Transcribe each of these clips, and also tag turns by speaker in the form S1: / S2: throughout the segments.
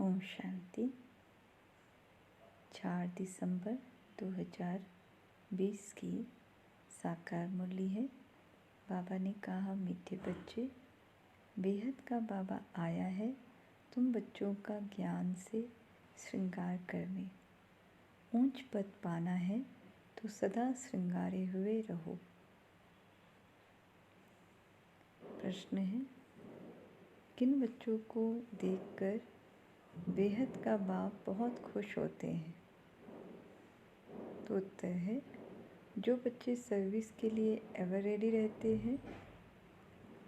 S1: ओम शांति। 4 दिसंबर 2020 की साकार मुरली है। बाबा ने कहा, मीठे बच्चे, बेहद का बाबा आया है तुम बच्चों का ज्ञान से श्रृंगार करने। ऊंच पद पाना है तो सदा श्रृंगारे हुए रहो। प्रश्न है, किन बच्चों को देखकर बेहद का बाप बहुत खुश होते हैं? तो उत्तर है, जो बच्चे सर्विस के लिए एवर रेडी रहते हैं,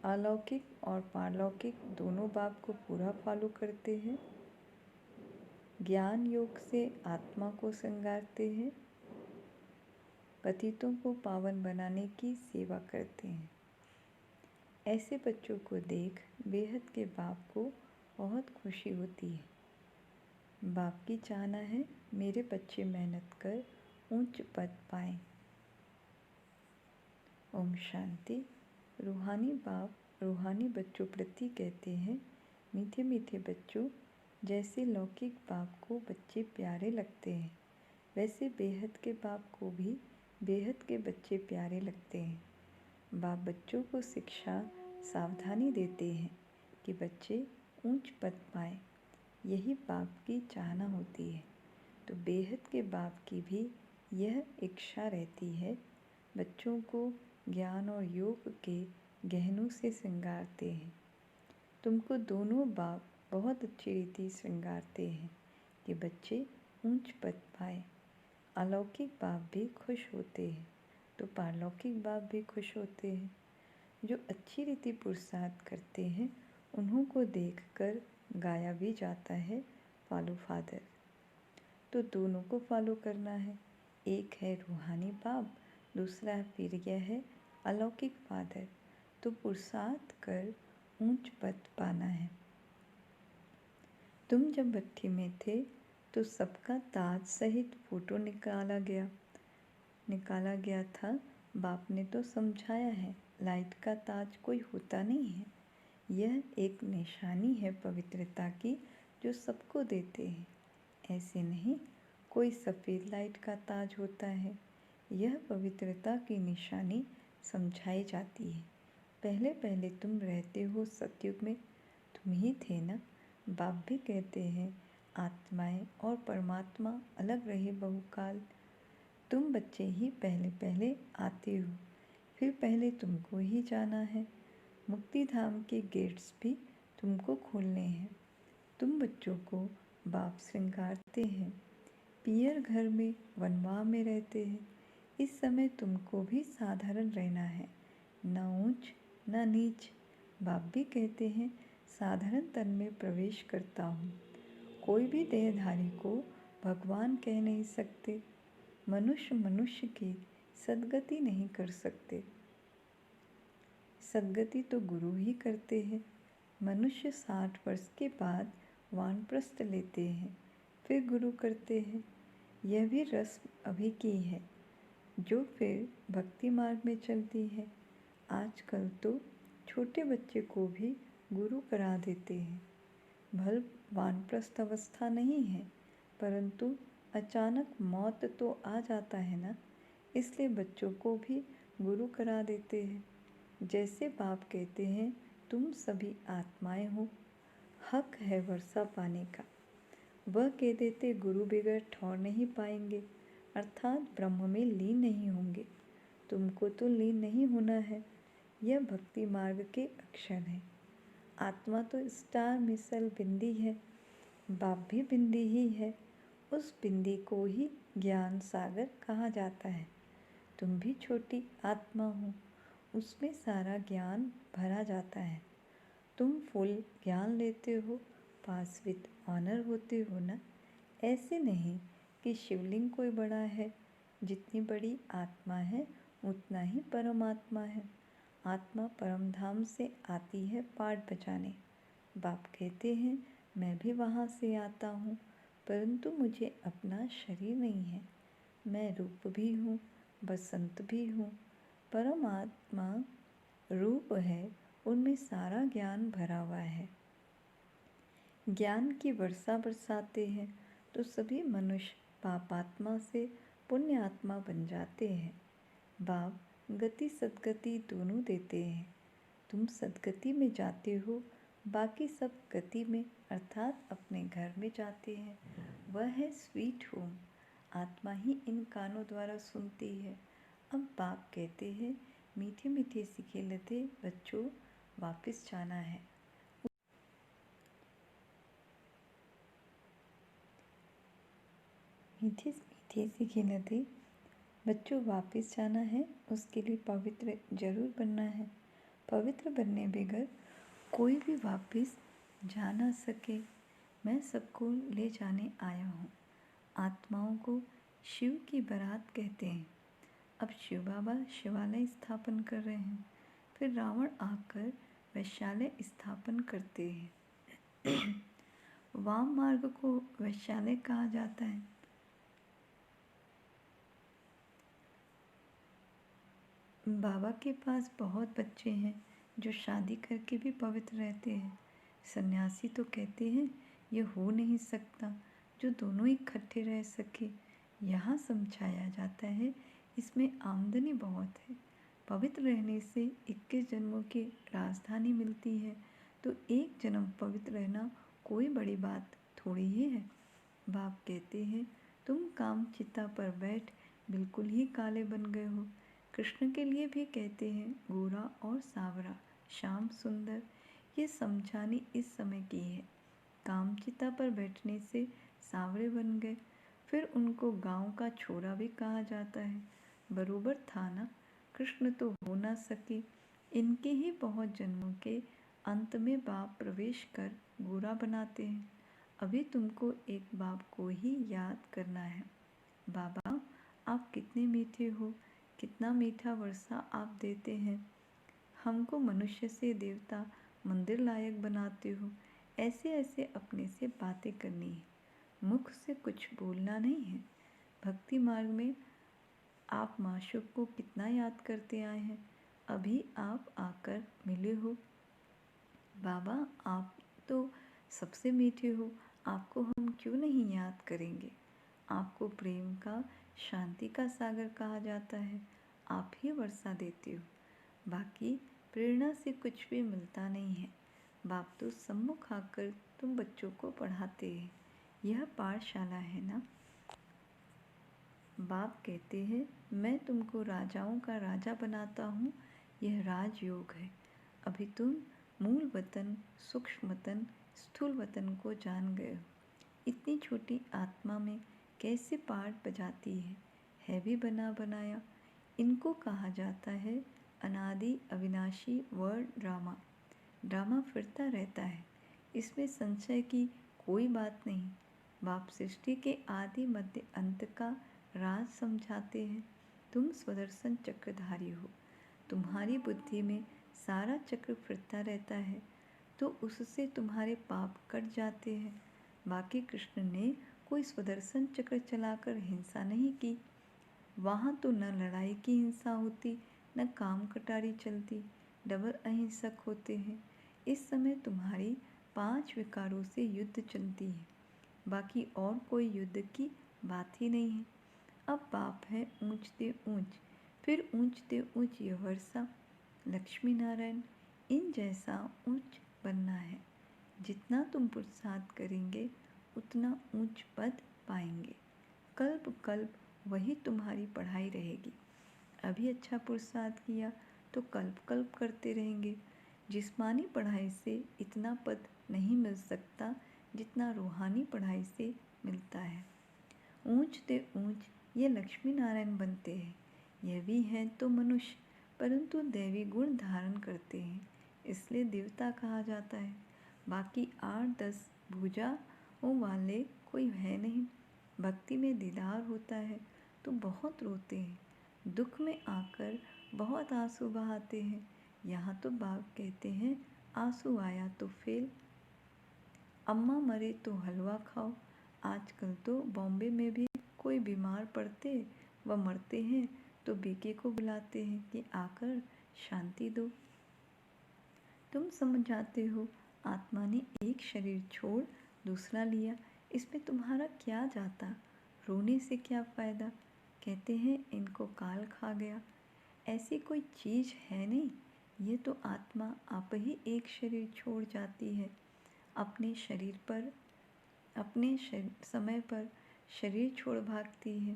S1: अलौकिक और पारलौकिक दोनों बाप को पूरा फॉलो करते हैं, ज्ञान योग से आत्मा को श्रृंगारते हैं, पतितों को पावन बनाने की सेवा करते हैं। ऐसे बच्चों को देख बेहद के बाप को बहुत खुशी होती है। बाप की चाहना है मेरे बच्चे मेहनत कर ऊंच पद पाएं। ओम शांति। रूहानी बाप रूहानी बच्चों प्रति कहते हैं, मीठे मीठे बच्चों, जैसे लौकिक बाप को बच्चे प्यारे लगते हैं, वैसे बेहद के बाप को भी बेहद के बच्चे प्यारे लगते हैं। बाप बच्चों को शिक्षा सावधानी देते हैं कि बच्चे ऊंच पद पाएं। यही बाप की चाहना होती है। तो बेहद के बाप की भी यह इच्छा रहती है, बच्चों को ज्ञान और योग के गहनों से श्रृंगारते हैं। तुमको दोनों बाप बहुत अच्छी रीति श्रृंगारते हैं कि बच्चे ऊंच पद पाए। अलौकिक बाप भी खुश होते हैं तो पारलौकिक बाप भी खुश होते हैं। जो अच्छी रीति पुरुषार्थ करते हैं उन्हों को देखकर गाया भी जाता है, फॉलो फादर। तो दोनों को फॉलो करना है। एक है रूहानी बाप, दूसरा फिर यह है अलौकिक फादर। तो पुरुषार्थ कर ऊंच पद पाना है। तुम जब भट्ठी में थे तो सबका ताज सहित फोटो निकाला गया था। बाप ने तो समझाया है, लाइट का ताज कोई होता नहीं है। यह एक निशानी है पवित्रता की, जो सबको देते हैं। ऐसे नहीं कोई सफ़ेद लाइट का ताज होता है। यह पवित्रता की निशानी समझाई जाती है। पहले पहले तुम रहते हो सतयुग में, तुम ही थे ना। बाप भी कहते हैं, आत्माएं और परमात्मा अलग रहे बहुकाल। तुम बच्चे ही पहले पहले आते हो, फिर पहले तुमको ही जाना है। मुक्ति धाम के गेट्स भी तुमको खोलने हैं। तुम बच्चों को बाप श्रृंगारते हैं। पियर घर में वनवाह में रहते हैं। इस समय तुमको भी साधारण रहना है, न ऊंच न नीच। बाप भी कहते हैं, साधारण तन में प्रवेश करता हूँ। कोई भी देहधारी को भगवान कह नहीं सकते। मनुष्य मनुष्य की सद्गति नहीं कर सकते। सद्गति तो गुरु ही करते हैं। मनुष्य 60 वर्ष के बाद वानप्रस्थ लेते हैं, फिर गुरु करते हैं। यह भी रस्म अभी की है, जो फिर भक्ति मार्ग में चलती है। आजकल तो छोटे बच्चे को भी गुरु करा देते हैं। भल वानप्रस्थ अवस्था नहीं है, परंतु अचानक मौत तो आ जाता है ना, इसलिए बच्चों को भी गुरु करा देते हैं। जैसे बाप कहते हैं, तुम सभी आत्माएं हो, हक है वर्षा पाने का। वह कह देते, गुरु बगैर ठौर नहीं पाएंगे, अर्थात ब्रह्म में लीन नहीं होंगे। तुमको तो लीन नहीं होना है। यह भक्ति मार्ग के अक्षर हैं। आत्मा तो स्टार मिसल बिंदी है, बाप भी बिंदी ही है। उस बिंदी को ही ज्ञान सागर कहा जाता है। तुम भी छोटी आत्मा हो, उसमें सारा ज्ञान भरा जाता है। तुम फुल ज्ञान लेते हो, पास विद ऑनर होते हो ना। ऐसे नहीं कि शिवलिंग कोई बड़ा है। जितनी बड़ी आत्मा है उतना ही परमात्मा है। आत्मा परम धाम से आती है पाठ बजाने। बाप कहते हैं, मैं भी वहाँ से आता हूँ, परंतु मुझे अपना शरीर नहीं है। मैं रूप भी हूँ, बसंत भी हूँ। परमात्मा रूप है, उनमें सारा ज्ञान भरा हुआ है। ज्ञान की वर्षा बरसाते हैं तो सभी मनुष्य पापात्मा से पुण्य आत्मा बन जाते हैं। बाप गति सद्गति दोनों देते हैं। तुम सद्गति में जाते हो, बाकी सब गति में अर्थात अपने घर में जाते हैं। वह है स्वीट होम। आत्मा ही इन कानों द्वारा सुनती है। अब बाप कहते हैं, मीठे मीठे सीखे लते बच्चों, वापस जाना है। मीठे मीठे सीखे लते बच्चों, वापस जाना है। उसके लिए पवित्र जरूर बनना है। पवित्र बनने बगैर कोई भी वापस जा ना सके। मैं सबको ले जाने आया हूँ। आत्माओं को शिव की बारात कहते हैं। अब शिव बाबा शिवालय स्थापन कर रहे हैं। फिर रावण आकर वैश्यालय स्थापन करते हैं। वाम मार्ग को वैश्यालय कहा जाता है। बाबा के पास बहुत बच्चे हैं जो शादी करके भी पवित्र रहते हैं। सन्यासी तो कहते हैं ये हो नहीं सकता जो दोनों इकट्ठे रह सके। यहाँ समझाया जाता है इसमें आमदनी बहुत है। पवित्र रहने से 21 जन्मों की राजधानी मिलती है, तो एक जन्म पवित्र रहना कोई बड़ी बात थोड़ी ही है। बाप कहते हैं तुम काम चिता पर बैठ बिल्कुल ही काले बन गए हो। कृष्ण के लिए भी कहते हैं गोरा और सावरा, श्याम सुंदर। ये समझानी इस समय की है। काम चिता पर बैठने से सावरे बन गए। फिर उनको गांव का छोरा भी कहा जाता है। बरोबर था ना। कृष्ण तो हो ना सके। इनके ही बहुत जन्मों के अंत में बाप प्रवेश कर गोरा बनाते हैं। अभी तुमको एक बाप को ही याद करना है। बाबा आप कितने मीठे हो, कितना मीठा वर्षा आप देते हैं। हमको मनुष्य से देवता मंदिर लायक बनाते हो। ऐसे ऐसे अपने से बातें करनी है, मुख से कुछ बोलना नहीं है। भक्ति मार्ग में आप माशूक को कितना याद करते आए हैं। अभी आप आकर मिले हो। बाबा आप तो सबसे मीठे हो, आपको हम क्यों नहीं याद करेंगे। आपको प्रेम का, शांति का सागर कहा जाता है। आप ही वर्षा देते हो। बाकी प्रेरणा से कुछ भी मिलता नहीं है। बाप तो सम्मुख आकर तुम बच्चों को पढ़ाते हैं। यह पाठशाला है ना। बाप कहते हैं मैं तुमको राजाओं का राजा बनाता हूँ। यह राजयोग है। अभी तुम मूल वतन, सूक्ष्म वतन, स्थूल वतन को जान गए हो। इतनी छोटी आत्मा में कैसे पाठ बजाती है भी बना बनाया। इनको कहा जाता है अनादि अविनाशी वर्ड ड्रामा। ड्रामा फिरता रहता है, इसमें संशय की कोई बात नहीं। बाप सृष्टि के आदि मध्य अंत का राज समझाते हैं। तुम स्वदर्शन चक्रधारी हो। तुम्हारी बुद्धि में सारा चक्र फिरता रहता है, तो उससे तुम्हारे पाप कट जाते हैं। बाकी कृष्ण ने कोई स्वदर्शन चक्र चलाकर हिंसा नहीं की। वहाँ तो न लड़ाई की हिंसा होती, न काम कटारी चलती। डबल अहिंसक होते हैं। इस समय तुम्हारी 5 विकारों से युद्ध चलती है। बाकी और कोई युद्ध की बात ही नहीं है। अब बाप है ऊंचते ऊंच, फिर ऊंचते ऊंच यह वर्षा। लक्ष्मी नारायण इन जैसा ऊंच बनना है। जितना तुम पुरुषार्थ करेंगे उतना ऊंच पद पाएंगे। कल्प कल्प वही तुम्हारी पढ़ाई रहेगी। अभी अच्छा पुरुषार्थ किया तो कल्प कल्प करते रहेंगे। जिस्मानी पढ़ाई से इतना पद नहीं मिल सकता जितना रूहानी पढ़ाई से मिलता है। ऊंचते ऊंच ये लक्ष्मी नारायण बनते हैं। यह भी हैं तो मनुष्य, परंतु दैवी गुण धारण करते हैं, इसलिए देवता कहा जाता है। बाकी 8-10 भुजाओं वाले कोई है नहीं। भक्ति में दीदार होता है तो बहुत रोते हैं। दुख में आकर बहुत आंसू बहाते हैं। यहाँ तो बाप कहते हैं आंसू आया तो फेल। अम्मा मरे तो हलवा खाओ। आजकल तो बॉम्बे में भी कोई बीमार पड़ते व मरते हैं तो बीके को बुलाते हैं कि आकर शांति दो। तुम समझाते हो आत्मा ने एक शरीर छोड़ दूसरा लिया, इसमें तुम्हारा क्या जाता? रोने से क्या फ़ायदा? कहते हैं इनको काल खा गया। ऐसी कोई चीज़ है नहीं, ये तो आत्मा आप ही एक शरीर छोड़ जाती है। अपने शरीर पर अपने समय पर शरीर छोड़ भागती है,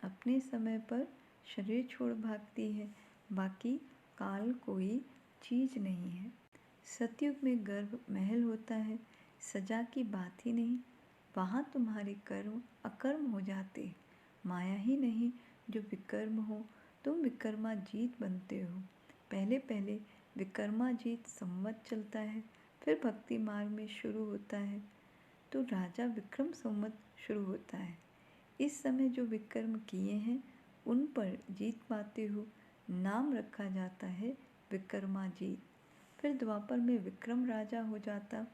S1: अपने समय पर शरीर छोड़ भागती है, बाकी काल कोई चीज़ नहीं है। सतयुग में गर्भ महल होता है, सजा की बात ही नहीं। वहाँ तुम्हारे कर्म अकर्म हो जाते, माया ही नहीं जो विकर्म हो। तुम विकर्माजीत बनते हो। पहले पहले विकर्माजीत संवत चलता है, फिर भक्ति मार्ग में शुरू होता है तो राजा विक्रम संवत शुरू होता है। इस समय जो विकर्म किए हैं उन पर जीत पाते हो, नाम रखा जाता है विक्रमाजीत। फिर द्वापर में विक्रम राजा हो जाता,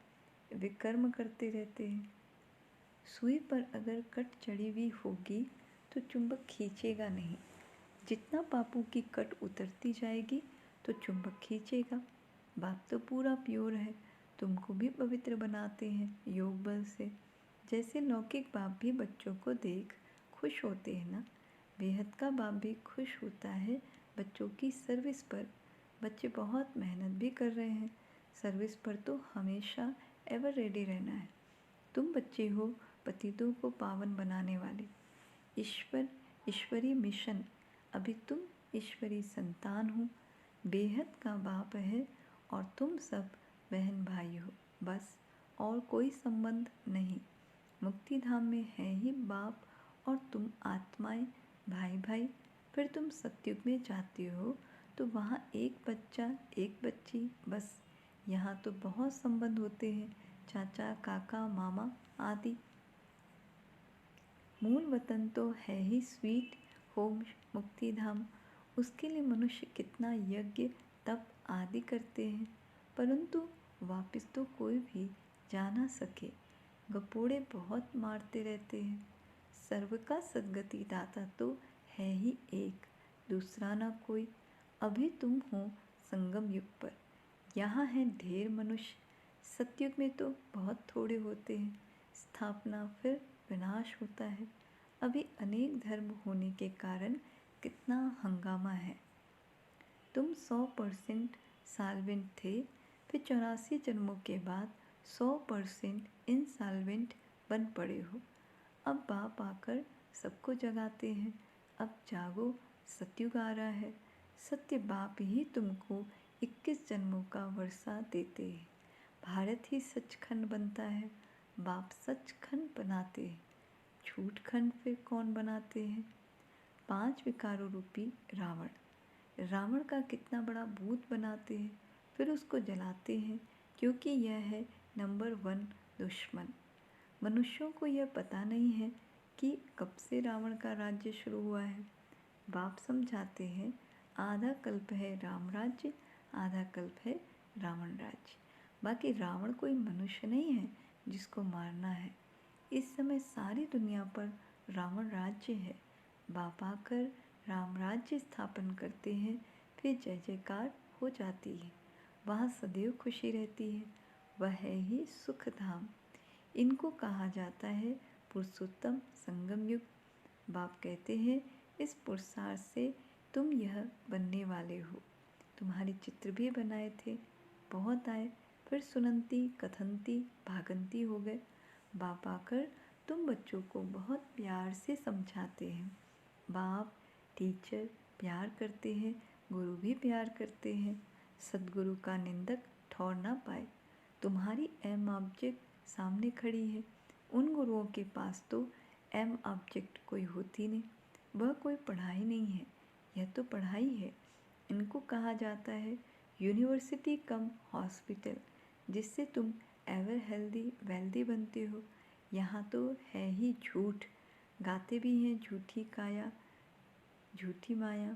S1: विकर्म करते रहते हैं। सुई पर अगर कट चढ़ी हुई होगी तो चुंबक खींचेगा नहीं, जितना पापों की कट उतरती जाएगी तो चुंबक खींचेगा। बाप तो पूरा प्योर है, तुमको भी पवित्र बनाते हैं योग बल से। जैसे लौकिक बाप भी बच्चों को देख खुश होते हैं ना, बेहद का बाप भी खुश होता है बच्चों की सर्विस पर। बच्चे बहुत मेहनत भी कर रहे हैं, सर्विस पर तो हमेशा एवर रेडी रहना है। तुम बच्चे हो पतितों को पावन बनाने वाले। ईश्वरीय मिशन, अभी तुम ईश्वरीय संतान हो, बेहद का बाप है और तुम सब बहन भाई हो, बस और कोई संबंध नहीं। मुक्ति धाम में है ही बाप और तुम आत्माएं भाई भाई। फिर तुम सतयुग में जाते हो तो वहाँ एक बच्चा एक बच्ची, बस। यहाँ तो बहुत संबंध होते हैं, चाचा काका मामा आदि। मूल वतन तो है ही स्वीट होम मुक्ति धाम। उसके लिए मनुष्य कितना यज्ञ तप आदि करते हैं, परंतु वापस तो कोई भी जा ना सके। गपोड़े बहुत मारते रहते हैं। सर्व का सद्गति दाता तो है ही एक, दूसरा ना कोई। अभी तुम हो संगम युग पर, यहाँ है ढेर मनुष्य। सतयुग में तो बहुत थोड़े होते हैं, स्थापना फिर विनाश होता है। अभी अनेक धर्म होने के कारण कितना हंगामा है। तुम 100% साल्वेंट थे, फिर 84 जन्मों के बाद 100% इनसाल्वेंट बन पड़े हो। अब बाप आकर सबको जगाते हैं, अब जागो, सतयुग आ रहा है। सत्य बाप ही तुमको 21 जन्मों का वर्षा देते हैं। भारत ही सचखंड बनता है, बाप सचखंड बनाते हैं। झूठ खंड फिर कौन बनाते हैं? 5 विकारों रूपी रावण, रावण का कितना बड़ा भूत बनाते हैं, फिर उसको जलाते हैं, क्योंकि यह है नंबर 1 दुश्मन। मनुष्यों को यह पता नहीं है कि कब से रावण का राज्य शुरू हुआ है। बाप समझाते हैं आधा कल्प है राम राज्य, आधा कल्प है रावण राज्य। बाकी रावण कोई मनुष्य नहीं है जिसको मारना है। इस समय सारी दुनिया पर रावण राज्य है। बाप आकर राम राज्य स्थापन करते हैं, फिर जय जयकार हो जाती है। वहाँ सदैव खुशी रहती है, वह है ही सुख धाम। इनको कहा जाता है पुरुषोत्तम संगम युग। बाप कहते हैं इस पुरुषार्थ से तुम यह बनने वाले हो। तुम्हारे चित्र भी बनाए थे, बहुत आए, फिर सुनंती कथनती भागंती हो गए। बाप आकर तुम बच्चों को बहुत प्यार से समझाते हैं। बाप टीचर प्यार करते हैं, गुरु भी प्यार करते हैं। सद्गुरु का निंदक ठौर ना पाए। तुम्हारी एम ऑब्जेक्ट सामने खड़ी है। उन गुरुओं के पास तो एम ऑब्जेक्ट कोई होती नहीं, वह कोई पढ़ाई नहीं है, यह तो पढ़ाई है। इनको कहा जाता है यूनिवर्सिटी कम हॉस्पिटल, जिससे तुम एवर हेल्दी वेल्दी बनते हो। यहाँ तो है ही झूठ, गाते भी हैं झूठी काया झूठी माया।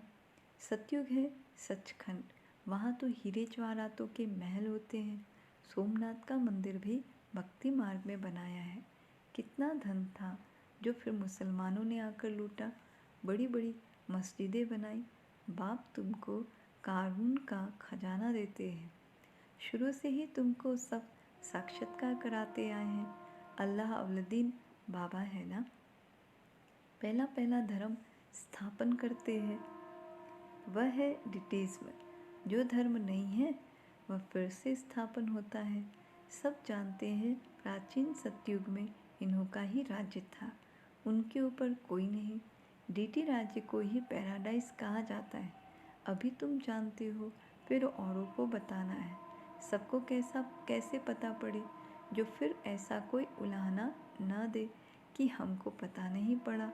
S1: सतयुग है सचखंड, वहाँ तो हीरे जवाहरातों के महल होते हैं। सोमनाथ का मंदिर भी भक्ति मार्ग में बनाया है। कितना धन था जो फिर मुसलमानों ने आकर लूटा, बड़ी बड़ी मस्जिदें बनाई। बाप तुमको कारून का खजाना देते हैं। शुरू से ही तुमको सब साक्षात्कार कराते आए हैं। अल्लाह अवलदीन बाबा है ना। पहला पहला धर्म स्थापन करते हैं, वह है डिटेज्म। जो धर्म नहीं है वह फिर से स्थापन होता है। सब जानते हैं प्राचीन सतयुग में इन्हों का ही राज्य था, उनके ऊपर कोई नहीं। डीटी राज्य को ही पैराडाइज कहा जाता है। अभी तुम जानते हो, फिर औरों को बताना है। सबको कैसे पता पड़े, जो फिर ऐसा कोई उलाहना न दे कि हमको पता नहीं पड़ा।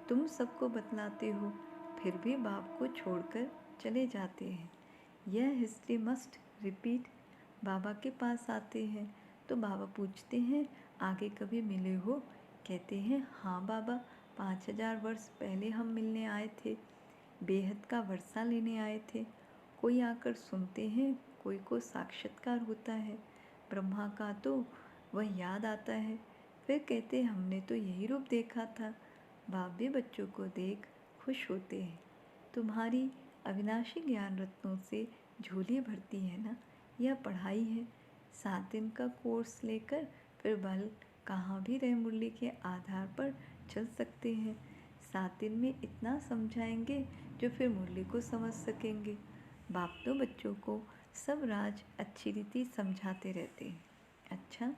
S1: तुम सबको बतलाते हो, फिर भी बाप को छोड़कर चले जाते हैं। यह हिस्ट्री मस्ट रिपीट। बाबा के पास आते हैं तो बाबा पूछते हैं, आगे कभी मिले हो? कहते हैं, हाँ बाबा, 5000 वर्ष पहले हम मिलने आए थे। बेहद का वर्षा लेने आए थे। कोई आकर सुनते हैं, कोई को साक्षात्कार होता है। ब्रह्मा का तो वह याद आता है। फिर कहते, हमने तो यही रूप देखा था। बाप भी बच्चों को देख खुश होते हैं। तुम्हारी अविनाशी ज्ञान रत्नों से झोली भरती है ना। यह पढ़ाई है। 7 दिन का कोर्स लेकर फिर बल कहाँ भी रह मुरली के आधार पर चल सकते हैं। 7 दिन में इतना समझाएंगे जो फिर मुरली को समझ सकेंगे। बाप तो बच्चों को सब राज अच्छी रीति समझाते रहते हैं। अच्छा,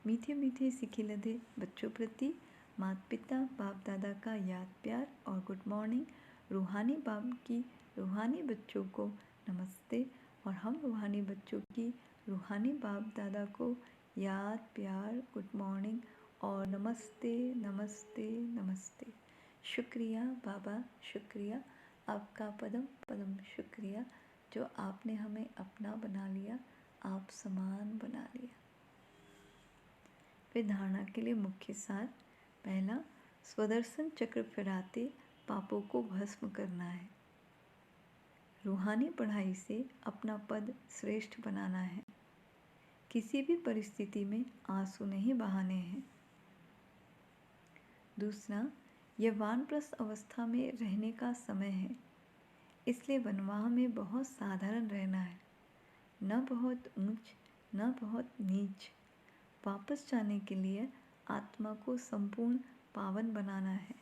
S1: मीठे मीठे सिखिलधे बच्चों प्रति माता पिता बाप दादा का याद प्यार और गुड मॉर्निंग। रूहानी बाप की रूहानी बच्चों को नमस्ते, और हम रूहानी बच्चों की रूहानी बाप दादा को याद प्यार गुड मॉर्निंग और नमस्ते नमस्ते नमस्ते। शुक्रिया बाबा, शुक्रिया आपका पदम पदम शुक्रिया, जो आपने हमें अपना बना लिया, आप समान बना लिया। फिर धारणा के लिए मुख्य सार। पहला, स्वदर्शन चक्र फिराते पापों को भस्म करना है। रूहानी पढ़ाई से अपना पद श्रेष्ठ बनाना है। किसी भी परिस्थिति में आंसू नहीं बहाने हैं। दूसरा, यह वानप्रस्थ अवस्था में रहने का समय है, इसलिए वनवाह में बहुत साधारण रहना है। न बहुत ऊंच न बहुत नीच। वापस जाने के लिए आत्मा को संपूर्ण पावन बनाना है।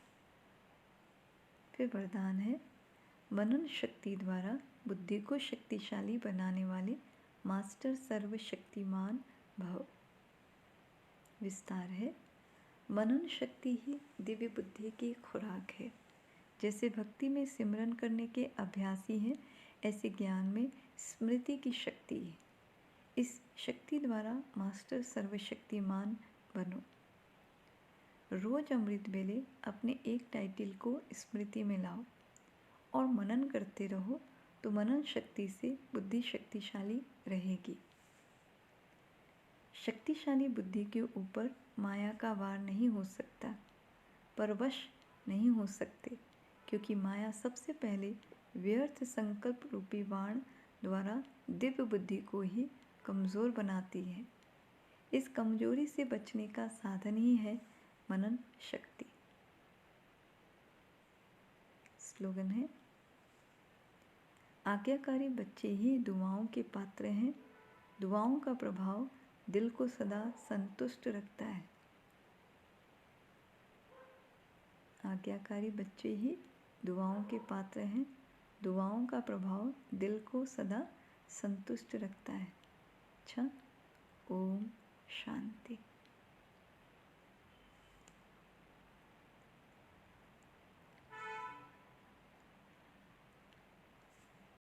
S1: फिर वरदान है, मनन शक्ति द्वारा बुद्धि को शक्तिशाली बनाने वाले मास्टर सर्वशक्तिमान भव। विस्तार है, मनन शक्ति ही दिव्य बुद्धि की खुराक है। जैसे भक्ति में सिमरन करने के अभ्यासी हैं, ऐसे ज्ञान में स्मृति की शक्ति है। इस शक्ति द्वारा मास्टर सर्वशक्तिमान बनो। रोज अमृत वेले अपने एक टाइटल को स्मृति में लाओ और मनन करते रहो, तो मनन शक्ति से बुद्धि शक्तिशाली रहेगी। शक्तिशाली बुद्धि के ऊपर माया का वार नहीं हो सकता, परवश नहीं हो सकते, क्योंकि माया सबसे पहले व्यर्थ संकल्प रूपी बाण द्वारा दिव्य बुद्धि को ही कमज़ोर बनाती है। इस कमजोरी से बचने का साधन ही है मनन शक्ति। स्लोगन है, आज्ञाकारी बच्चे ही दुआओं के पात्र हैं। दुआओं का प्रभाव दिल को सदा संतुष्ट रखता है। आज्ञाकारी बच्चे ही दुआओं के पात्र हैं। दुआओं का प्रभाव दिल को सदा संतुष्ट रखता है। अच्छा, ओम शांति।